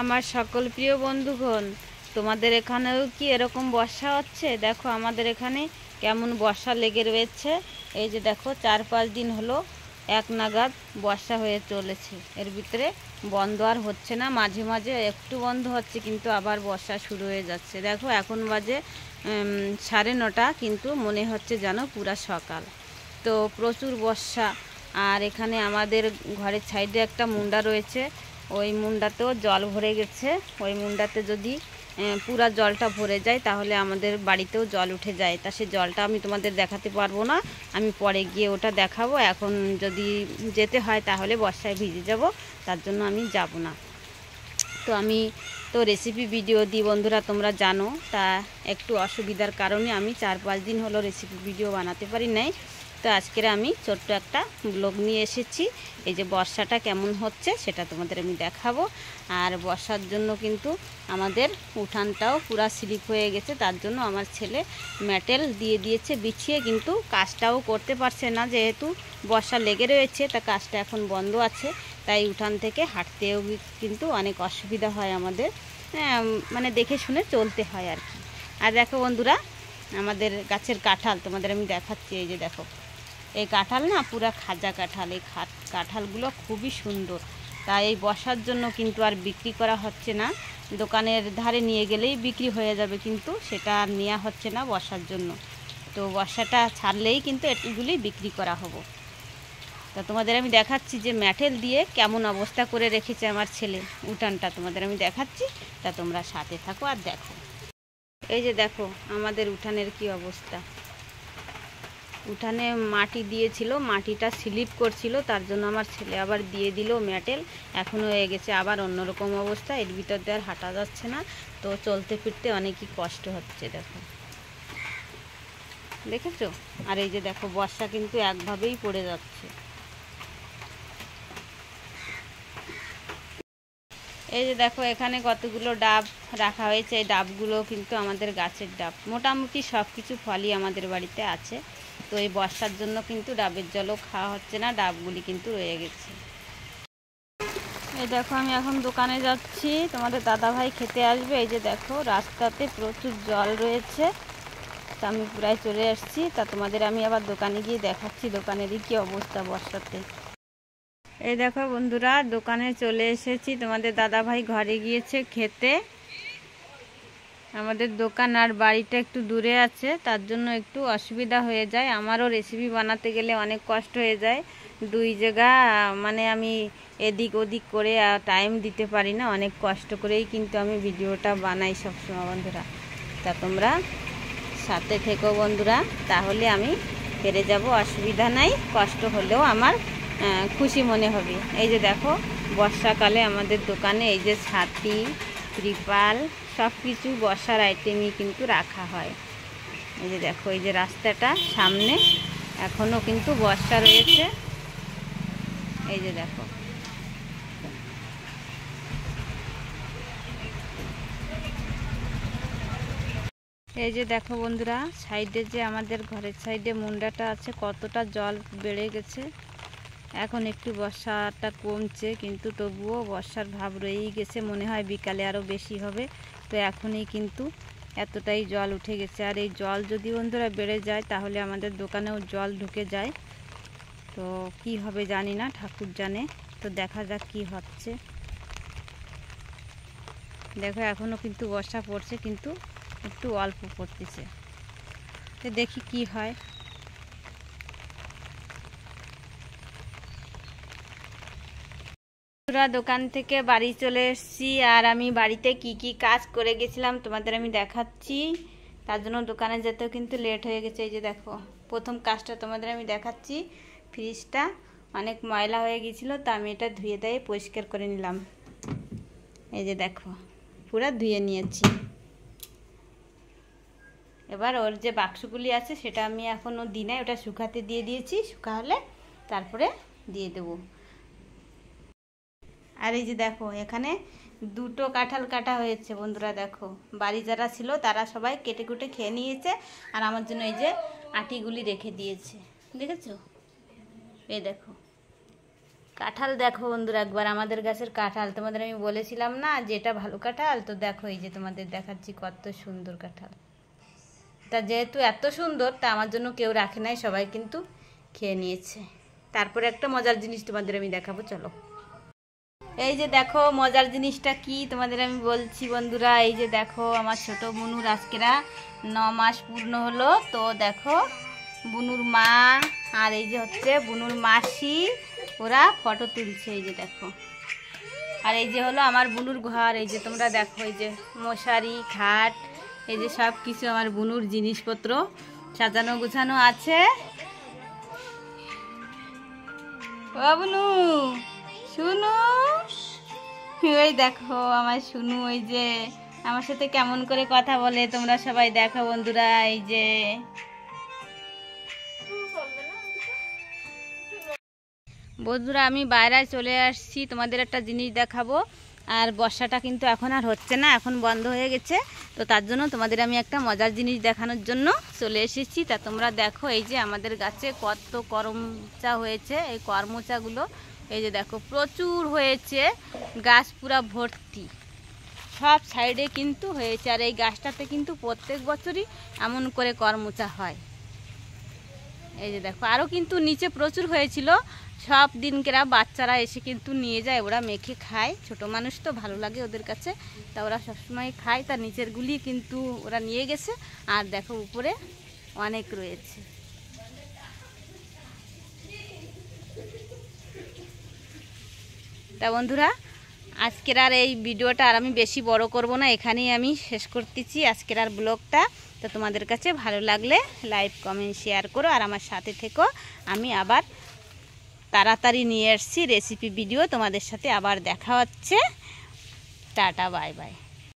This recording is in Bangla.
আমার সকল প্রিয় বন্ধুগণ, তোমাদের এখানেও কি এরকম বর্ষা হচ্ছে? দেখো আমাদের এখানে কেমন বর্ষা লেগে রয়েছে। এই যে দেখো 4-5 দিন হলো এক নাগাদ বর্ষা হয়ে চলেছে। এর ভিতরে বন্ধ আর হচ্ছে না, মাঝে মাঝে একটু বন্ধ হচ্ছে, কিন্তু আবার বর্ষা শুরু হয়ে যাচ্ছে। দেখো এখন বাজে 9:30, কিন্তু মনে হচ্ছে যেন পুরা সকাল। তো প্রচুর বর্ষা। আর এখানে আমাদের ঘরের সাইডে একটা মুন্ডা রয়েছে, ওই মুন্ডাতেও জল ভরে গেছে। ওই মুন্ডাতে যদি পুরা জলটা ভরে যায় তাহলে আমাদের বাড়িতেও জল উঠে যায়। তা সে জলটা আমি তোমাদের দেখাতে পারবো না, আমি পরে গিয়ে ওটা দেখাবো। এখন যদি যেতে হয় তাহলে বর্ষায় ভিজে যাব, তার জন্য আমি যাব না। তো আমি তো রেসিপি ভিডিও দিই বন্ধুরা, তোমরা জানো। তা একটু অসুবিধার কারণে আমি 4-5 দিন হলো রেসিপি ভিডিও বানাতে পারি নাই। তো আজকের আমি ছোট্ট একটা ব্লগ নিয়ে এসেছি। এই যে বর্ষাটা কেমন হচ্ছে সেটা তোমাদের আমি দেখাবো। আর বর্ষার জন্য কিন্তু আমাদের উঠানটাও পুরা স্লিপ হয়ে গেছে, তার জন্য আমার ছেলে ম্যাটেল দিয়ে দিয়েছে বিছিয়ে, কিন্তু কাজটাও করতে পারছে না, যেহেতু বর্ষা লেগে রয়েছে। তা কাজটা এখন বন্ধ আছে, তাই উঠান থেকে হাঁটতেও কিন্তু অনেক অসুবিধা হয় আমাদের। মানে দেখে শুনে চলতে হয় আর কি। আর দেখো বন্ধুরা, আমাদের গাছের কাঁঠাল তোমাদের আমি দেখাচ্ছি। এই যে দেখো, এই কাঁঠাল না পুরা খাজা কাঁঠাল। এই কাঁঠালগুলো খুবই সুন্দর। তাই এই বর্ষার জন্য কিন্তু আর বিক্রি করা হচ্ছে না। দোকানের ধারে নিয়ে গেলেই বিক্রি হয়ে যাবে, কিন্তু সেটা আর নেওয়া হচ্ছে না বর্ষার জন্য। তো বর্ষাটা ছাড়লেই কিন্তু এগুলি বিক্রি করা হবে। তা তোমাদের আমি দেখাচ্ছি যে ম্যাটেল দিয়ে কেমন অবস্থা করে রেখেছে আমার ছেলে উঠানটা, তোমাদের আমি দেখাচ্ছি। তা তোমরা সাথে থাকো আর দেখো। এই যে দেখো আমাদের উঠানের কি অবস্থা। উঠানে মাটি দিয়েছিল, মাটিটা স্লিপ করছিল, তার জন্য আমার ছেলে আবার দিয়ে দিল ম্যাটেল। এখনও হয়ে গেছে আবার অন্যরকম অবস্থা, এর ভিতর দিয়ে আর হাঁটা যাচ্ছে না। তো চলতে ফিরতে অনেকই কষ্ট হচ্ছে। দেখো, দেখেছো? আর এই যে দেখো বর্ষা কিন্তু একভাবেই পড়ে যাচ্ছে। এই যে দেখো এখানে কতগুলো ডাব রাখা হয়েছে। এই ডাবগুলো কিন্তু আমাদের গাছের ডাব। মোটামুটি সব কিছু ফলই আমাদের বাড়িতে আছে। তো এই বর্ষার জন্য কিন্তু ডাবের জলও খাওয়া হচ্ছে না, ডাবগুলি কিন্তু রয়ে গেছে। এই দেখো আমি এখন দোকানে যাচ্ছি, তোমাদের দাদাভাই খেতে আসবে। এই যে দেখো রাস্তাতে প্রচুর জল রয়েছে। তা আমি প্রায় চলে আসছি। তা তোমাদের আমি আবার দোকানে গিয়ে দেখাচ্ছি দোকানেরই কী অবস্থা বর্ষাতে। এই দেখো বন্ধুরা, দোকানে চলে এসেছি। তোমাদের দাদাভাই ঘরে গিয়েছে খেতে। আমাদের দোকান আর বাড়িটা একটু দূরে আছে, তার জন্য একটু অসুবিধা হয়ে যায়। আমারও রেসিপি বানাতে গেলে অনেক কষ্ট হয়ে যায়। দুই জায়গা মানে আমি এদিক ওদিক করে টাইম দিতে পারি না, অনেক কষ্ট করেই কিন্তু আমি ভিডিওটা বানাই সবসময় বন্ধুরা। তা তোমরা সাথে থেকো বন্ধুরা, তাহলে আমি পেরে যাব, অসুবিধা নাই। কষ্ট হলেও আমার খুশি মনে হবে। এই যে দেখো বর্ষাকালে আমাদের দোকানে এই যে ছাতি, ত্রিপাল, সব কিছু বর্ষার আইটেমই কিন্তু রাখা হয়। এই যে দেখো এই যে রাস্তাটা সামনে এখনও কিন্তু বর্ষা রয়েছে। এই যে দেখো, এই যে দেখো বন্ধুরা, সাইডে যে আমাদের ঘরের সাইডে মুন্ডাটা আছে, কতটা জল বেড়ে গেছে। এখন একটু বর্ষাটা কমছে, কিন্তু তবুও বর্ষার ভাব রয়েই গেছে। মনে হয় বিকালে আরও বেশি হবে। তো এখনই কিন্তু এতটাই জল উঠে গেছে। আর এই জল যদি বন্ধুরা বেড়ে যায় তাহলে আমাদের দোকানেও জল ঢুকে যায়। তো কি হবে জানি না, ঠাকুর জানে। তো দেখা যাক কি হচ্ছে। দেখো এখনও কিন্তু বর্ষা পড়ছে, কিন্তু একটু অল্প পড়তেছে। তো দেখি কি হয়। দোকান থেকে বাড়ি চলে এসেছি। আর আমি বাড়িতে কি কি কাজ করে গেছিলাম তোমাদের আমি দেখাচ্ছি। তার জন্য দোকানে যেতেও কিন্তু লেট হয়ে গেছে। এই যে দেখো প্রথম কাজটা তোমাদের আমি দেখাচ্ছি। ফ্রিজটা অনেক ময়লা হয়ে গিয়েছিল, তো আমি এটা ধুয়ে দিয়ে পরিষ্কার করে নিলাম। এই যে দেখো পুরো ধুয়ে নিয়েছি। এবার ওর যে বাক্সগুলি আছে সেটা আমি এখনও দিই নাই, ওটা শুকাতে দিয়ে দিয়েছি। শুকা হলে তারপরে দিয়ে দেবো। আর এই যে দেখো এখানে 2টো কাঁঠাল কাটা হয়েছে বন্ধুরা। দেখো বাড়ি যারা ছিল তারা সবাই কেটে কুটে খেয়ে নিয়েছে, আর আমার জন্য এই যে আটিগুলি রেখে দিয়েছে। দেখেছো? এই দেখো কাঁঠাল দেখো বন্ধুরা, একবার আমাদের গাছের কাঁঠাল, তোমাদের আমি বলেছিলাম না যে এটা ভালো কাঁঠাল, তো দেখো এই যে তোমাদের দেখাচ্ছি কত সুন্দর কাঁঠাল। তা যেহেতু এত সুন্দর, তা আমার জন্য কেউ রাখে নাই, সবাই কিন্তু খেয়ে নিয়েছে। তারপরে একটা মজার জিনিস তোমাদের আমি দেখাবো, চলো। এই যে দেখো মজার জিনিসটা কি তোমাদের আমি বলছি বন্ধুরা। এই যে দেখো আমার ছোট বুনুর আজকেরা 9 মাস পূর্ণ হলো। তো দেখো বুনুর মা আর এই যে হচ্ছে বুনুর মাসি, ওরা ফটো তুলছে। এই যে দেখো, আর এই যে হলো আমার বুনুর ঘর। এই যে তোমরা দেখো, এই যে মশারি, খাট, এই যে সব কিছু আমার বুনুর জিনিসপত্র সাজানো গুছানো আছে। ও বুনু, শুনু, ওই দেখো আমার শুনু, ওই যে আমার সাথে কেমন করে কথা বলে তোমরা সবাই দেখো বন্ধুরা। এই যে বন্ধুরা আমি বাইরে চলে আসছি, তোমাদের একটা জিনিস দেখাবো। আর বর্ষাটা কিন্তু এখন আর হচ্ছে না, এখন বন্ধ হয়ে গেছে। তো তার জন্য তোমাদের আমি একটা মজার জিনিস দেখানোর জন্য চলে এসেছি। তা তোমরা দেখো, এই যে আমাদের গাছে কত করমচা হয়েছে। এই করমচাগুলো এই যে দেখো প্রচুর হয়েছে, গাছ পুরা ভর্তি, সব সাইডে কিন্তু হয়েছে। আর এই গাছটাতে কিন্তু প্রত্যেক বছরই এমন করে করমচা হয়। এই যে দেখো আরও কিন্তু নিচে প্রচুর হয়েছিল, সব দিনকেরা বাচ্চারা এসে কিন্তু নিয়ে যায়, ওরা মেখে খায়। ছোট মানুষ তো ভালো লাগে ওদের কাছে, তা ওরা সবসময় খায়। তার নিচেরগুলি কিন্তু ওরা নিয়ে গেছে। আর দেখো উপরে অনেক রয়েছে। তা বন্ধুরা আজকের আর এই ভিডিওটা আর আমি বেশি বড় করব না, এখানেই আমি শেষ করতেছি আজকের আর ব্লগটা। তো তোমাদের কাছে ভালো লাগলে লাইক, কমেন্ট, শেয়ার করো, আর আমার সাথে থেকো। আমি আবার তাড়াতাড়ি নিয়ে আসছি রেসিপি ভিডিও, তোমাদের সাথে আবার দেখা হচ্ছে। Tata, bye bye.